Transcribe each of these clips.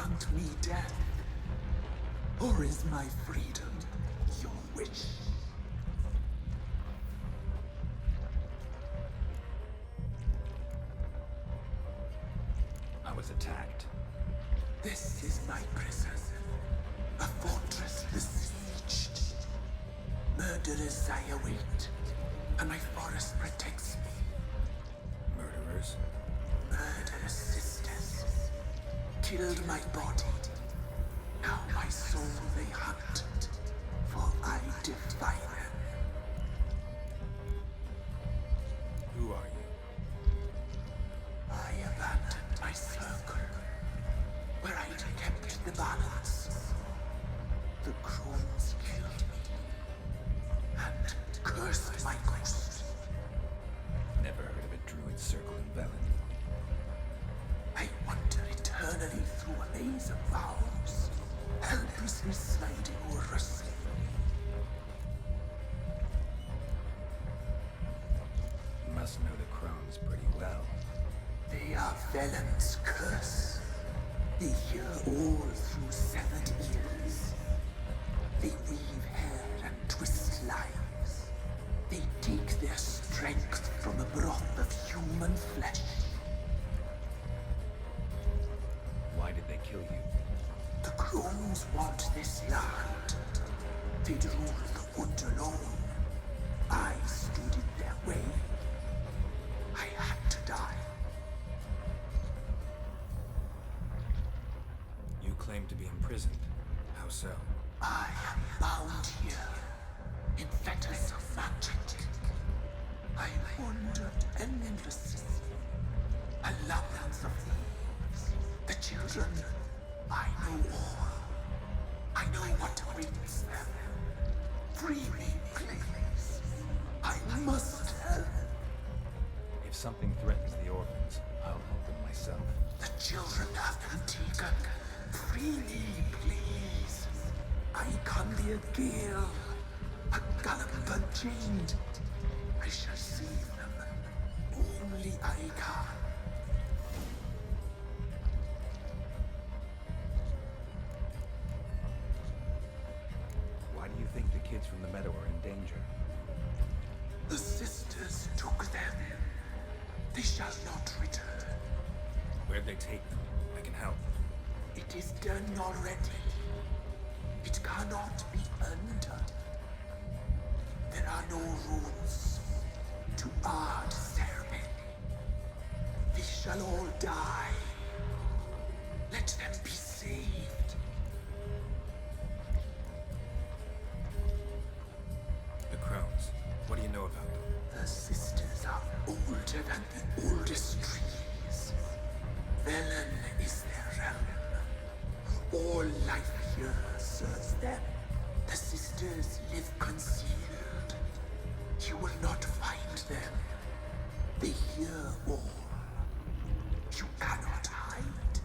grant me death? Or is my freedom your wish? I was attacked. This is my prison. A fortress besieged. Murderers I await, and my forest protects me. Murderers? Murderous sisters killed my body. Now my soul they hunt, for I defy them. Who are you? I abandoned my circle, where I'd kept the balance. The crones killed me, and cursed my ghost. Never heard of a druid circle in Velen. I wander eternally through a maze of vows, helplessly sliding over a sea. You must know the crones pretty well. They are Velen's curse. They hear all through severed ears. They weave hair and twist lives. They take their strength from the broth of human flesh. Why did they kill you? The crones want this land. They'd rule the wood alone. I stood in their way. I had to die. You claim to be imprisoned. How so? I am bound here, in fetters of magic. I wandered endlessly, a labyrinth of thieves. The children, I know all. I know what awaits them. Free me, please. I must help. If something threatens the orphans, I'll help them myself. The children have been taken. Free me, please. I can be a gale, a gallop unchained. I shall save them. Only I can. Why do you think the kids from the meadow are in danger? The sisters took them. They shall not return. Where'd they take them? I can help. It is done already. It cannot be undone. There are no rules to our ceremony. They shall all die. Let them be saved. The crones. What do you know about them? The sisters are older than the oldest trees. Velen is their realm. All life here serves them. The sisters live concealed. You will not find them. They hear all. You cannot hide.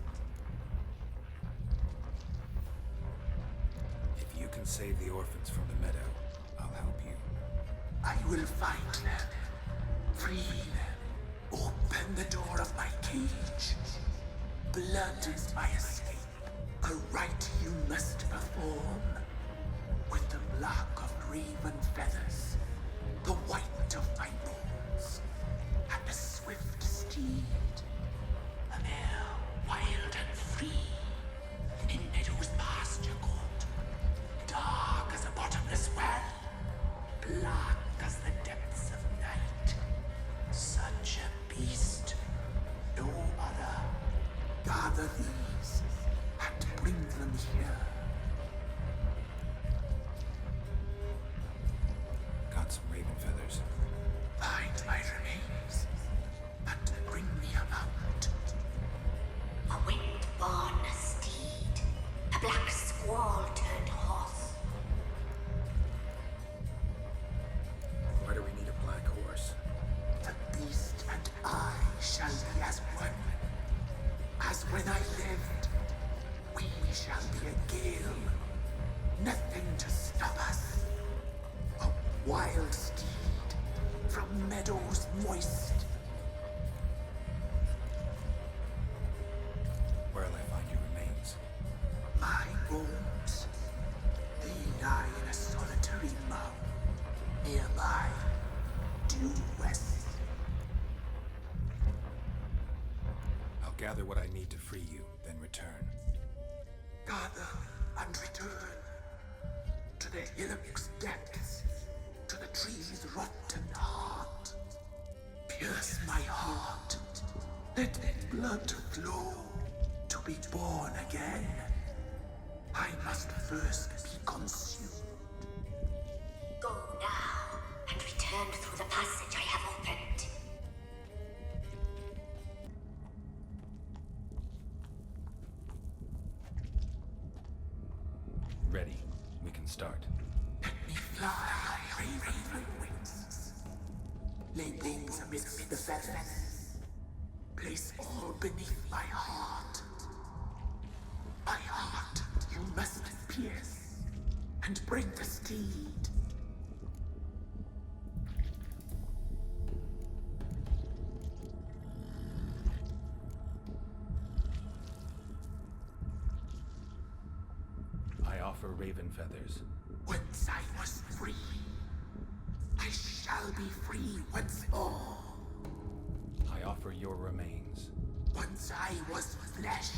If you can save the orphans from the meadow, I'll help you. I will find them. Free them. Open the door of my cage. Blood is my escape. A rite you must perform. With the black of raven feathers, the white of my bones, and a swift steed. A mare wild and free, in meadows pasture court, dark as a bottomless well, black as the depths of night. Such a beast, no other. Gather these and bring them here. Got some raven feathers. Find my remains and bring me a mount. A wind-born steed, a black squall turned horse. Why do we need a black horse? The beast and I shall be as one. As when I lived, we shall be a gale. Nothing to stop us. A wild steed from meadows moist. Where'll I find your remains? what I need to free you, then return. Gather and return to the hillock's depths, to the tree's rotten heart. Pierce my heart, let blood flow to be born again. I must first be consumed. Go now and return through the passage I have opened. Ready. We can start. Let me fly, raven wings. Lay wings amidst the feathers. Place all beneath my heart. My heart you must pierce, and bring the steed. I offer raven feathers. Once I was free, I shall be free once more. I offer your remains. Once I was flesh,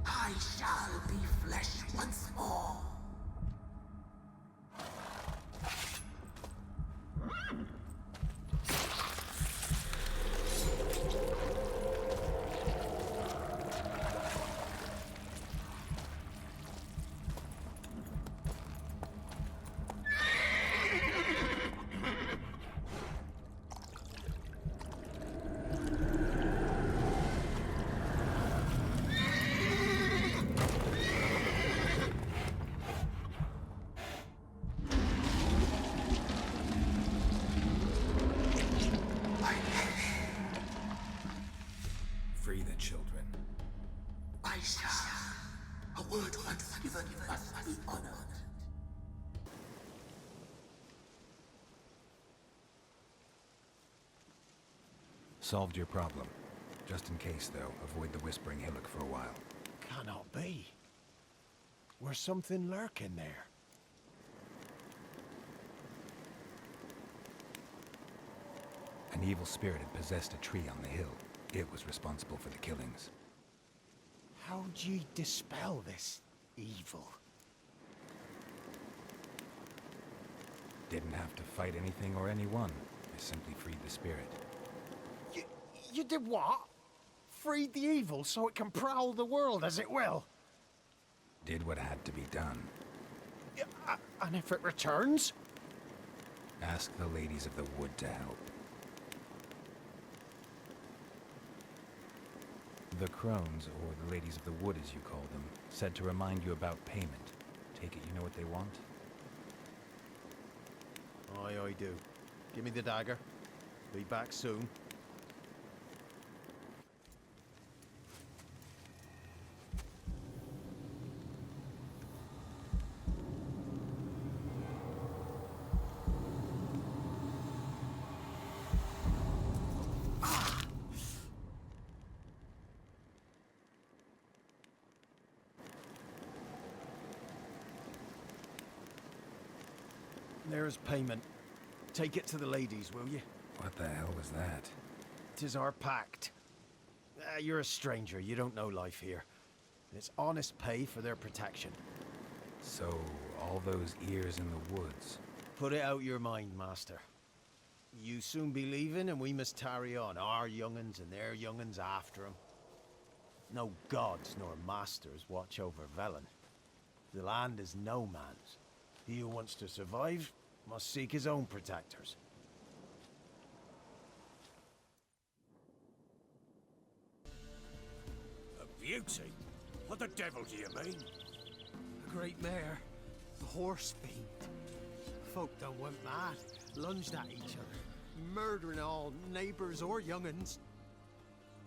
I shall be flesh once more. Free the children. I shall. A word once given must be honored. Solved your problem. Just in case, though, avoid the Whispering Hillock for a while. Cannot be. Where's something lurking there? An evil spirit had possessed a tree on the hill. It was responsible for the killings. How'd ye dispel this evil? Didn't have to fight anything or anyone. I simply freed the spirit. You did what? Freed the evil so it can prowl the world as it will? Did what had to be done. And if it returns? Ask the ladies of the wood to help. The crones, or the ladies of the wood as you call them, said to remind you about payment. Take it you know what they want? Aye, I do. Give me the dagger. Be back soon. There's payment. Take it to the ladies, will you? What the hell was that? 'Tis our pact. You're a stranger, you don't know life here. It's honest pay for their protection. So, all those ears in the woods. Put it out your mind, master. You soon be leaving and we must tarry on, our young'uns and their young'uns after 'em. No gods nor masters watch over Velen. The land is no man's. He who wants to survive must seek his own protectors. A beauty? What the devil do you mean? A great mare, a horse fiend. Folk done went mad, lunged at each other, murdering all neighbors or young'uns.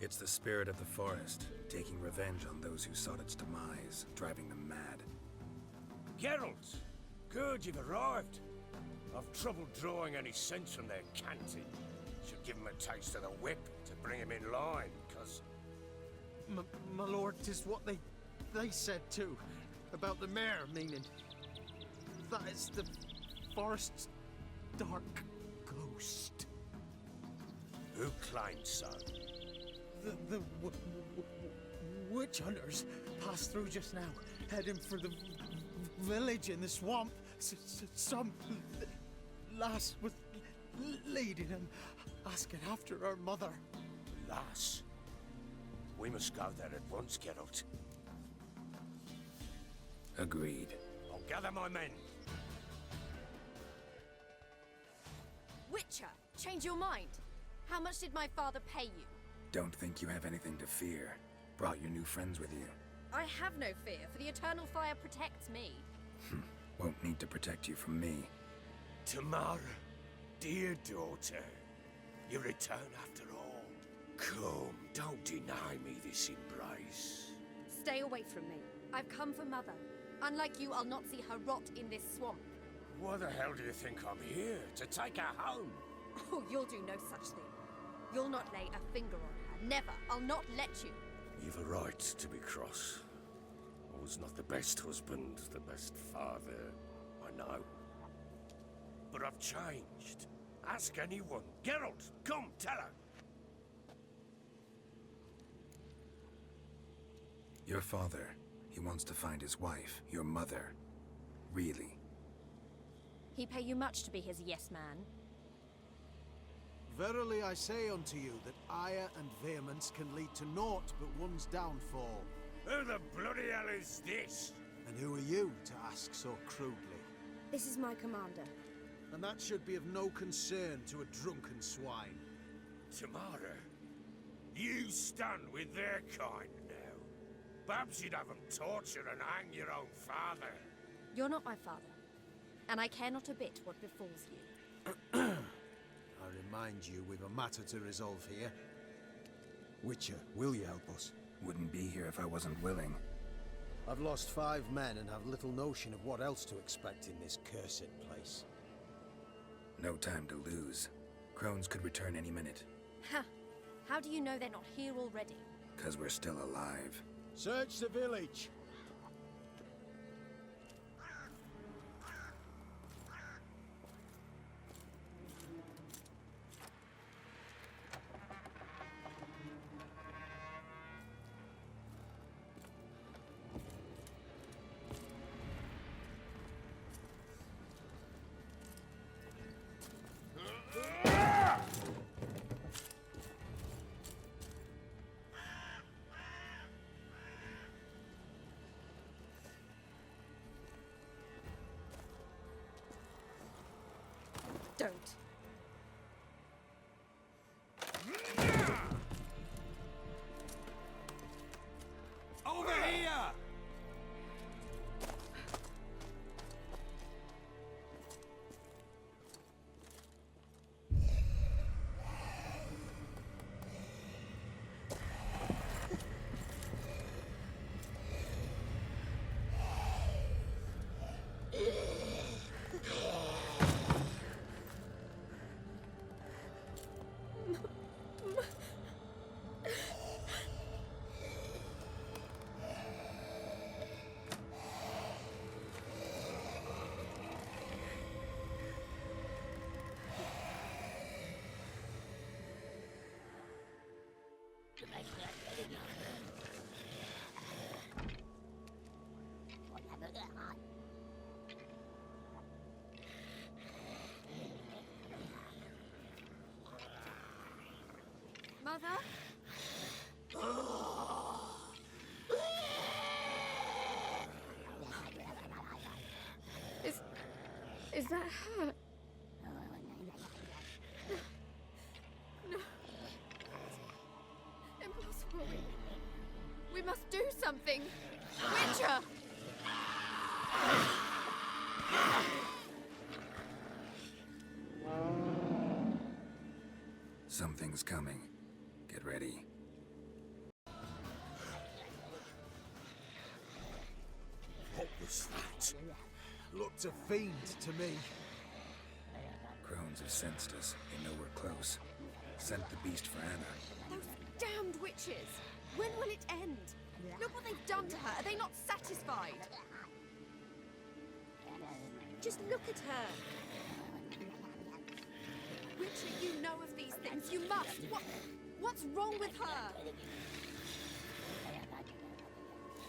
It's the spirit of the forest, taking revenge on those who sought its demise, driving them mad. Geralt! Good, you've arrived. I've trouble drawing any sense from their canting. Should give 'em a taste of the whip to bring 'em in line, 'cause... My lord, 'tis what they said too, about the mare, meaning that is the forest's dark ghost. Who claimed so? The witch hunters passed through just now, heading for the village in the swamp. Some lass was leading them, asking after her mother. Lass. We must go there at once, Geralt. Agreed. I'll gather my men. Witcher, change your mind. How much did my father pay you? Don't think you have anything to fear. Brought your new friends with you. I have no fear, for the eternal fire protects me. Won't need to protect you from me. Tamara, dear daughter, you return after all. Come, don't deny me this embrace. Stay away from me. I've come for Mother. Unlike you, I'll not see her rot in this swamp. Why the hell do you think I'm here? To take her home? Oh, you'll do no such thing. You'll not lay a finger on her. Never. I'll not let you. You've a right to be cross. I was not the best husband, the best father, I know. But I've changed. Ask anyone. Geralt, come, tell her. Your father, he wants to find his wife, your mother. Really. He pay you much to be his yes man. Verily I say unto you that ire and vehemence can lead to naught but one's downfall. Who the bloody hell is this? And who are you to ask so crudely? This is my commander. And that should be of no concern to a drunken swine. Tamara, you stand with their kind now. Perhaps you'd have them torture and hang your own father. You're not my father, and I care not a bit what befalls you. I remind you, we've a matter to resolve here. Witcher, will you help us? Wouldn't be here if I wasn't willing. I've lost 5 men and have little notion of what else to expect in this cursed place. No time to lose. Crones could return any minute. Ha! How do you know they're not here already? 'Cause we're still alive. Search the village! Don't. Over here! Mother? Is that her? No. Impossible. We must do something. Witcher! Something's coming. Get ready. What was that? Looked a fiend to me. Crones have sensed us. They know we're close. Sent the beast for Anna. Those damned witches! When will it end? Look what they've done to her. Are they not satisfied? Just look at her. Witcher, you know of these things. You must. What's wrong with her?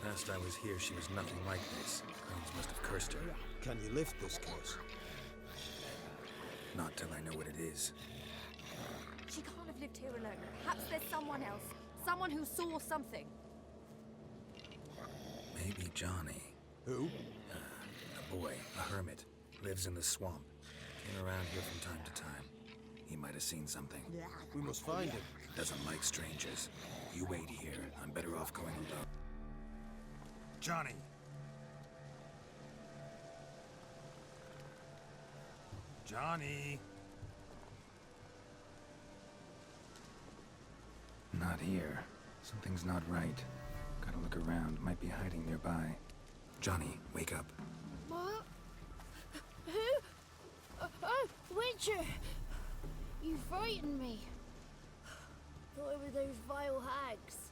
Last I was here, she was nothing like this. Crones must have cursed her. Can you lift this curse? Not till I know what it is. She can't have lived here alone. Perhaps there's someone else. Someone who saw something. Maybe Johnny. Who? A boy, a hermit. Lives in the swamp. Came around here from time to time. He might have seen something. We must find him. Doesn't like strangers. You wait here. I'm better off going alone. Johnny! Johnny! Not here. Something's not right. Gotta look around. Might be hiding nearby. Johnny, wake up. What? Who? Oh, Witcher! You frightened me. Thought it were those vile hags.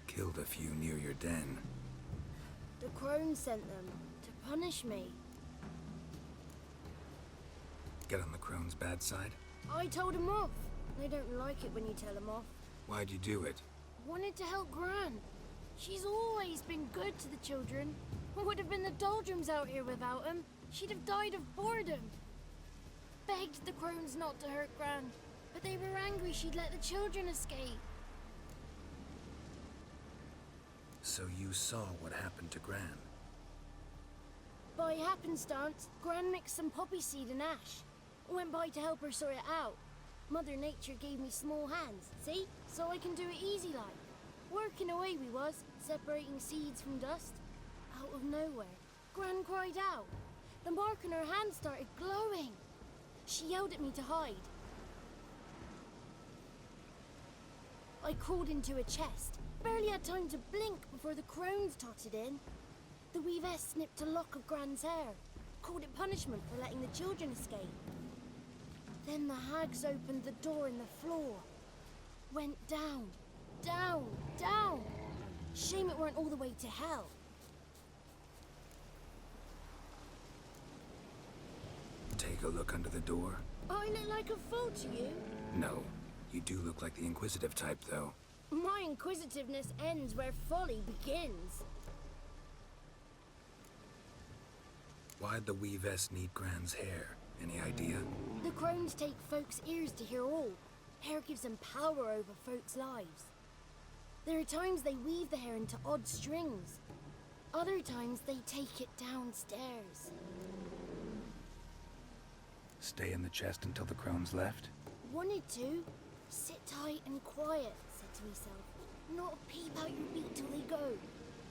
Killed a few near your den. The crone sent them to punish me. Get on the crone's bad side? I told them off. They don't like it when you tell them off. Why'd you do it? Wanted to help Gran. She's always been good to the children. Would have been the doldrums out here without him. She'd have died of boredom. Begged the crones not to hurt Gran, but they were angry she'd let the children escape. So you saw what happened to Gran? By happenstance, Gran mixed some poppy seed and ash. Went by to help her sort it out. Mother Nature gave me small hands, see? So I can do it easy like. Working away we was, separating seeds from dust. Out of nowhere, Gran cried out. The mark on her hand started glowing. She yelled at me to hide. I crawled into a chest. Barely had time to blink before the crones totted in. The weavess snipped a lock of Gran's hair. Called it punishment for letting the children escape. Then the hags opened the door in the floor. Went down, down, down. Shame it weren't all the way to hell. Take a look under the door? I look like a fool to you? No. You do look like the inquisitive type, though. My inquisitiveness ends where folly begins. Why'd the weavess need Gran's hair? Any idea? The crones take folks' ears to hear all. Hair gives them power over folks' lives. There are times they weave the hair into odd strings. Other times they take it downstairs. Stay in the chest until the crones left? Wanted to. Sit tight and quiet, said to myself. Not peep out your beak till they go.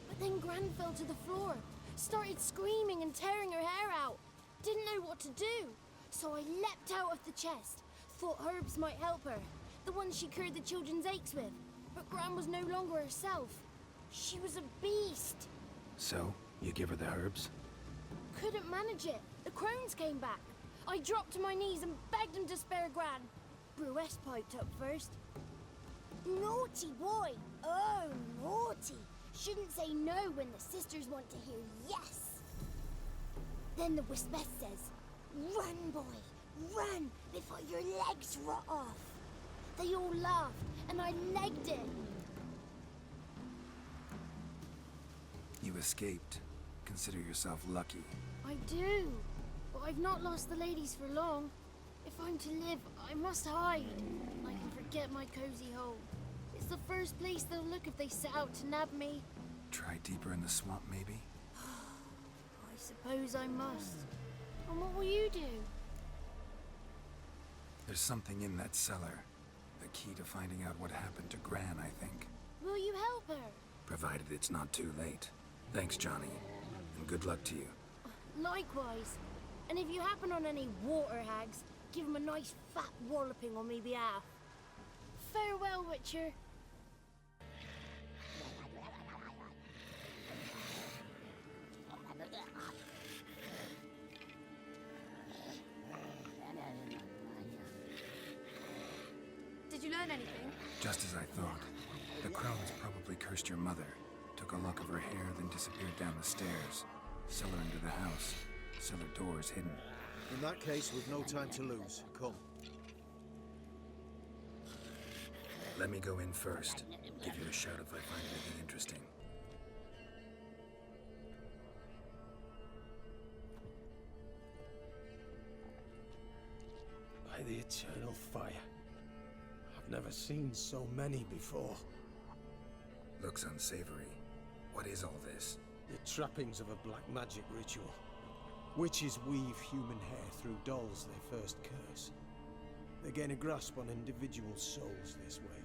But then Gran fell to the floor. Started screaming and tearing her hair out. Didn't know what to do. So I leapt out of the chest. Thought herbs might help her. The ones she cured the children's aches with. But Gran was no longer herself. She was a beast. So, you give her the herbs? Couldn't manage it. The crones came back. I dropped to my knees and begged them to spare Gran. Bruess piped up first. Naughty boy! Oh, naughty! Shouldn't say no when the sisters want to hear yes. Then the Wispess says, run, boy, run, before your legs rot off. They all laughed, and I legged it. You escaped. Consider yourself lucky. I do, but I've not lost the ladies for long. If I'm to live, I must hide. I can forget my cozy hole. It's the first place they'll look if they set out to nab me. Try deeper in the swamp, maybe? I suppose I must. And what will you do? There's something in that cellar. The key to finding out what happened to Gran, I think. Will you help her? Provided it's not too late. Thanks, Johnny. And good luck to you. Likewise. And if you happen on any water hags, give them a nice fat walloping on me behalf. Farewell, Witcher. Did you learn anything? Just as I thought. The crones probably cursed your mother. Took a lock of her hair, then disappeared down the stairs. Cellar into the house. Cellar doors hidden. In that case, we've no time to lose. Come. Let me go in first. Give you a shout if I find anything interesting. By the eternal fire. I've never seen so many before. Looks unsavory. What is all this? The trappings of a black magic ritual. Witches weave human hair through dolls they first curse. They gain a grasp on individual souls this way.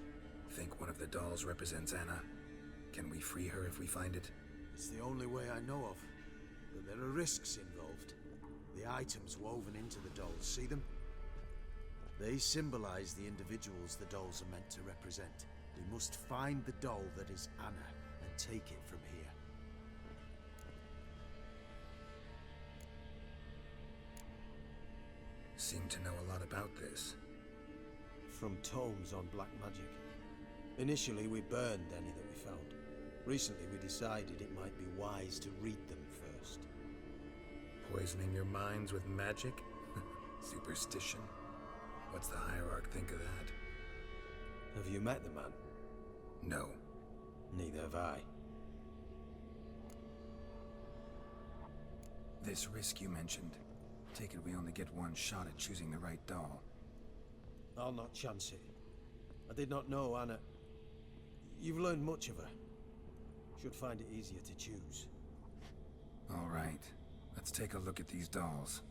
Think one of the dolls represents Anna? Can we free her if we find it? It's the only way I know of. But there are risks involved. The items woven into the dolls, see them? They symbolize the individuals the dolls are meant to represent. We must find the doll that is Anna and take it from here. Seem to know a lot about this. From tomes on black magic. Initially, we burned any that we found. Recently, we decided it might be wise to read them first. Poisoning your minds with magic? Superstition? What's the hierarch think of that? Have you met the man? No. Neither have I. This risk you mentioned. Take it we only get one shot at choosing the right doll. I'll not chance it. I did not know Anna. You've learned much of her. Should find it easier to choose. All right. Let's take a look at these dolls.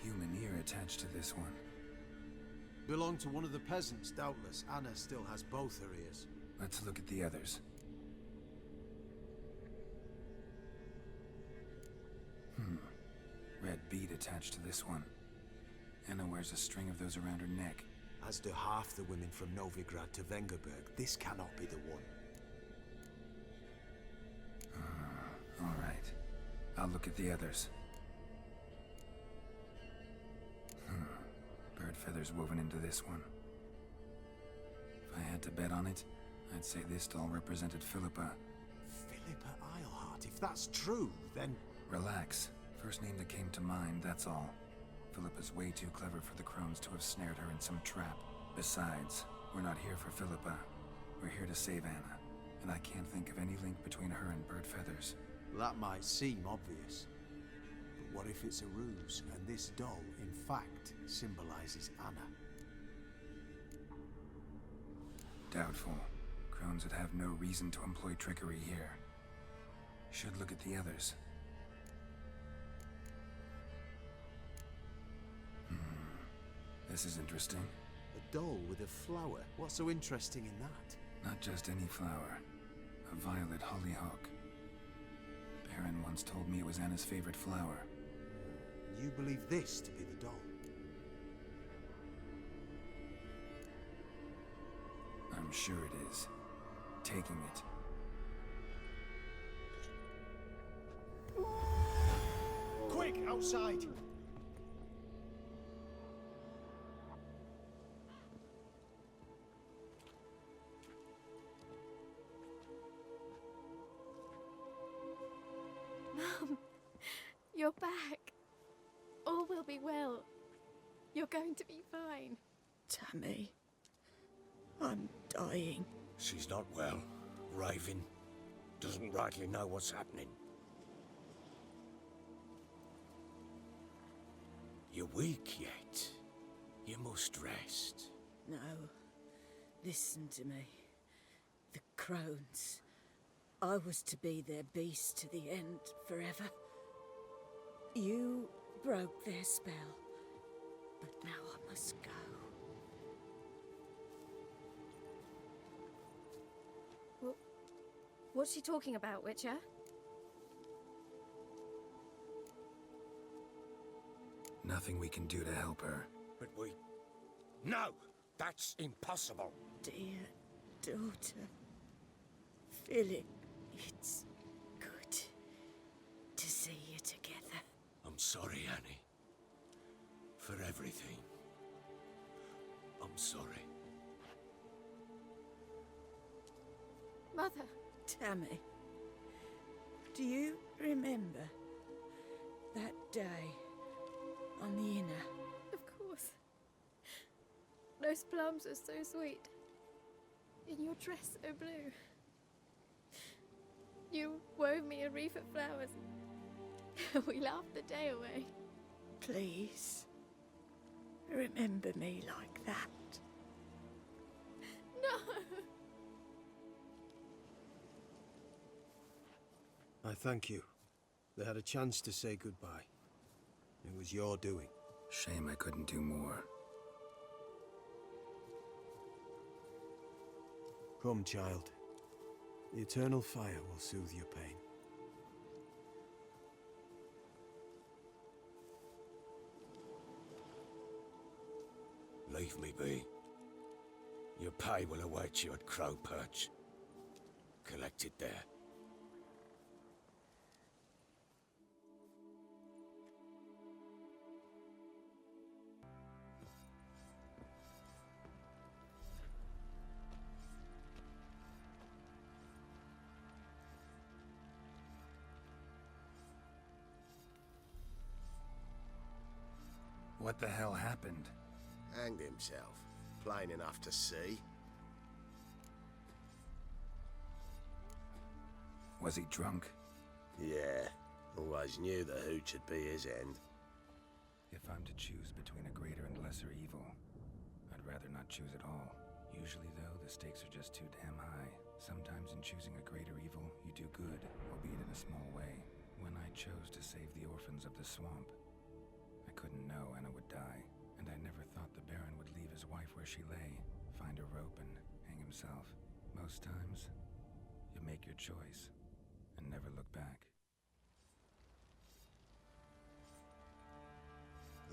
Human ear attached to this one. Belonged to one of the peasants, doubtless. Anna still has both her ears. Let's look at the others. Red bead attached to this one. Anna wears a string of those around her neck. As do half the women from Novigrad to Vengerberg. This cannot be the one. All right. I'll look at the others. Bird feathers woven into this one. If I had to bet on it, I'd say this doll represented Philippa. Philippa Eilhart. If that's true, then... Relax. First name that came to mind, that's all. Philippa's way too clever for the crones to have snared her in some trap. Besides, we're not here for Philippa. We're here to save Anna. And I can't think of any link between her and bird feathers. That might seem obvious. But what if it's a ruse, and this doll, in fact, symbolizes Anna? Doubtful. Crones would have no reason to employ trickery here. Should look at the others. This is interesting. A doll with a flower? What's so interesting in that? Not just any flower. A violet hollyhock. Baron once told me it was Anna's favorite flower. You believe this to be the doll? I'm sure it is. Taking it. Quick, outside! Mum, you're back. All will be well. You're going to be fine. Tammy, I'm dying. She's not well. Raving. Doesn't rightly know what's happening. You're weak yet. You must rest. No, listen to me. The crones. I was to be their beast to the end, forever. You broke their spell, but now I must go. What's she talking about, Witcher? Nothing we can do to help her. But we... No! That's impossible! Dear daughter, Philip, it's good to see you together. I'm sorry, Annie. For everything. I'm sorry. Mother. Tammy, Do you remember that day on the inner? Of course. Those plums are so sweet. And your dress so blue. You wove me a wreath of flowers. We laughed the day away. Please, remember me like that. No! I thank you. They had a chance to say goodbye. It was your doing. Shame I couldn't do more. Come, child. The eternal fire will soothe your pain. Leave me be. Your pay will await you at Crow Perch. Collect it there. What the hell happened? Hanged himself. Plain enough to see. Was he drunk? Yeah. Always knew the hooch would be his end. If I'm to choose between a greater and lesser evil, I'd rather not choose at all. Usually, though, the stakes are just too damn high. Sometimes in choosing a greater evil, you do good, albeit in a small way. When I chose to save the orphans of the swamp, I couldn't know Anna would die, and I never thought the Baron would leave his wife where she lay, find a rope and hang himself. Most times, you make your choice and never look back.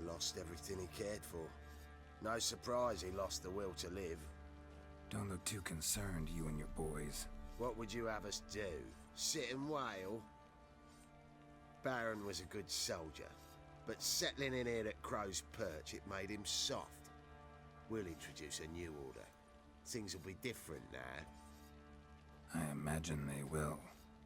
Lost everything he cared for. No surprise he lost the will to live. Don't look too concerned, you and your boys. What would you have us do? Sit and wail? Baron was a good soldier, but settling in here at Crow's Perch, it made him soft. We'll introduce a new order. Things will be different now. I imagine they will.